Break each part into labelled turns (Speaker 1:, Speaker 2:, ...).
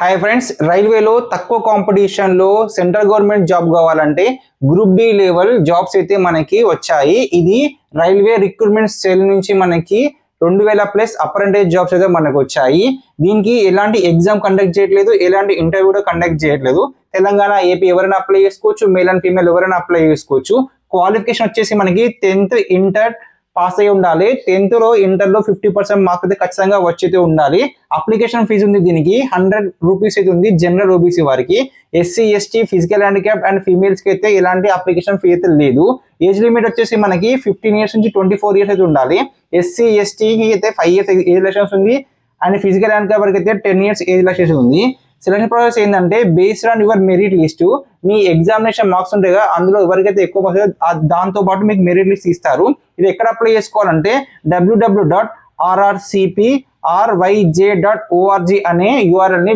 Speaker 1: Hi friends, రైల్వేలో తక్కువ కాంపిటీషన్లో సెంట్రల్ గవర్నమెంట్ జాబ్ కావాలంటే గ్రూప్ డి లెవెల్ జాబ్స్ అయితే మనకి వచ్చాయి. ఇది రైల్వే రిక్రూట్మెంట్ సెల్ నుంచి మనకి 2000+ అప్రెంటిస్ జాబ్స్ అయితే మనకు వచ్చాయి. దీనికి ఎలాంటి ఎగ్జామ్ కండక్ట్ చేయట్లేదు, ఎలాంటి ఇంటర్వ్యూ కూడా కండక్ట్ చేయట్లేదు. తెలంగాణ, ఏపీ ఎవరైనా అప్లై చేసుకోవచ్చు, మేల్ అండ్ ఫీమేల్ ఎవరైనా అప్లై చేసుకోవచ్చు. క్వాలిఫికేషన్ వచ్చేసి మనకి 10th ఇంటర్ పాస్ అయి ఉండాలి. 10th లో ఇంటర్ లో 50% మార్క్స్ అయితే ఖచ్చితంగా వచ్చి ఉండాలి. అప్లికేషన్ ఫీజు ఉంది, దీనికి 100 రూపీస్ అయితే ఉంది జనరల్ ఓబీసీ వారికి. SC, ST, physical handicap and females కి అయితే ఎలాంటి అప్లికేషన్ ఫీ అయితే లేదు. ఏజ్ లిమిట్ వచ్చేసి మనకి 15 ఇయర్స్ నుంచి 24 ఇయర్స్ అయితే ఉండాలి. ఎస్సీ, ఎస్టీకి అయితే 5 ఇయర్స్ ఏజ్ రిలాక్షన్స్ ఉంది అండ్ ఫిజికల్ హ్యాండిక్యాప్ వరకు అయితే 10 ఇయర్స్ ఏజ్ రిలాక్షన్స్ ఉంది. సెలక్షన్ ప్రాసెస్ ఏంటంటే based on your merit list, me examination marks ఉంటాయి కదా, అందులో ఎవరికైతే ఎక్కువ మార్క్స్ దాంతో పాటు మీకు మెరిట్ లిస్ట్ ఇస్తారు. ఇది ఎక్కడ అప్లై చేసుకోవాలంటే www.rrcpryj.org అనే URL ని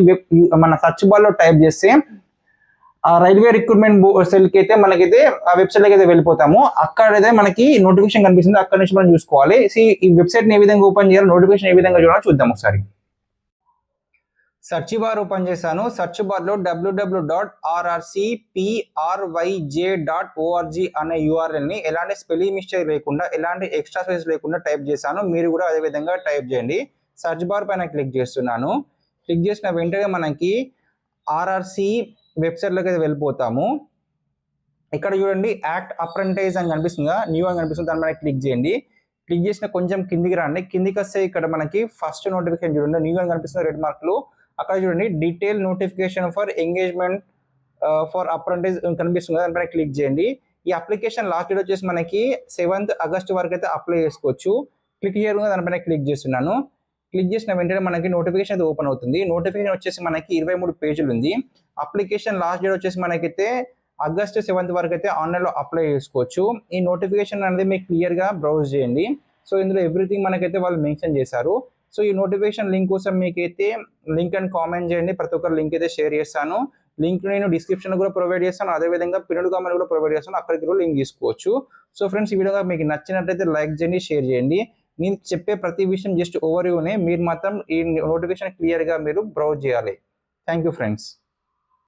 Speaker 1: మన సర్చ్ బార్ లో టైప్ చేస్తే రైల్వే రిక్రూట్మెంట్ సెల్ కి అయితే మనకైతే ఆ వెబ్సైట్ లోకి అయితే వెళ్ళిపోతాము. అక్కడైతే మనకి నోటిఫికేషన్ కనిపిస్తుంది, అక్కడ నుంచి మనం చూసుకోవాలి. ఈ వెబ్సైట్ ని ఏ విధంగా ఓపెన్ చేయాలి, నోటిఫికేషన్ ఏ విధంగా చూడాలో చూద్దాం ఒకసారి. సర్చ్ బార్ ఓపెన్ చేశాను. సర్చ్ బార్ లో www.rrcpryj.org అనే URL ని ఎలాంటి స్పెల్లింగ్ మిస్టేక్ లేకుండా, ఎలాంటి ఎక్స్ట్రా స్పేస్ లేకుండా టైప్ చేశాను. మీరు కూడా అదే విధంగా టైప్ చేయండి. సర్చ్ బార్ పైన క్లిక్ చేస్తున్నాను. క్లిక్ చేసిన వెంటనే మనకి ఆర్ఆర్సి వెబ్సైట్ లోకి అయితే వెళ్ళిపోతాము. ఇక్కడ చూడండి, యాక్ట్ అప్రెంటిస్ అని కనిపిస్తుందా, న్యూ అని కనిపిస్తుంది, దాని మీద క్లిక్ చేయండి. క్లిక్ చేసిన కొంచెం కిందికి రండి. కిందికి వస్తే ఇక్కడ మనకి ఫస్ట్ నోటిఫికేషన్ చూడండి, న్యూ అని కనిపిస్తుంది రెడ్ మార్కులు. అక్కడ చూడండి detail notification for engagement for apprentice కనిపిస్తుంది, దానిపైన క్లిక్ చేయండి. ఈ అప్లికేషన్ లాస్ట్ డేట్ వచ్చేసి మనకి 7th ఆగస్ట్ వరకు అయితే అప్లై చేసుకోవచ్చు. క్లిక్ చేయకుండా దానిపైన క్లిక్ చేస్తున్నాను. క్లిక్ చేసిన వెంటనే మనకి నోటిఫికేషన్ అయితే ఓపెన్ అవుతుంది. నోటిఫికేషన్ వచ్చేసి మనకి 23 పేజీలు ఉంది. అప్లికేషన్ లాస్ట్ డేట్ వచ్చేసి మనకైతే ఆగస్ట్ 7th వరకు అయితే ఆన్లైన్లో అప్లై చేసుకోవచ్చు. ఈ నోటిఫికేషన్ అనేది మీకు క్లియర్గా బ్రౌజ్ చేయండి. సో ఇందులో ఎవ్రీథింగ్ మనకైతే వాళ్ళు మెన్షన్ చేశారు. సో ఈ నోటిఫికేషన్ లింక్ కోసం మీకైతే లింక్ అని కామెంట్ చేయండి. ప్రతి ఒక్కరు లింక్ అయితే షేర్ చేస్తాను. లింక్ నేను డిస్క్రిప్షన్ కూడా ప్రొవైడ్ చేస్తాను, అదేవిధంగా పిన్నెడ్ కామెంట్ కూడా ప్రొవైడ్ చేస్తాను, అక్కడికి కూడా లింక్ తీసుకోవచ్చు. సో ఫ్రెండ్స్, ఈ వీడియో మీకు నచ్చినట్లయితే లైక్ చేయండి, షేర్ చేయండి. నేను చెప్పే ప్రతి విషయం జస్ట్ ఓవర్వ్యూనే, మీరు మాత్రం ఈ నోటిఫికేషన్ క్లియర్గా మీరు బ్రౌజ్ చేయాలి. Thank you friends.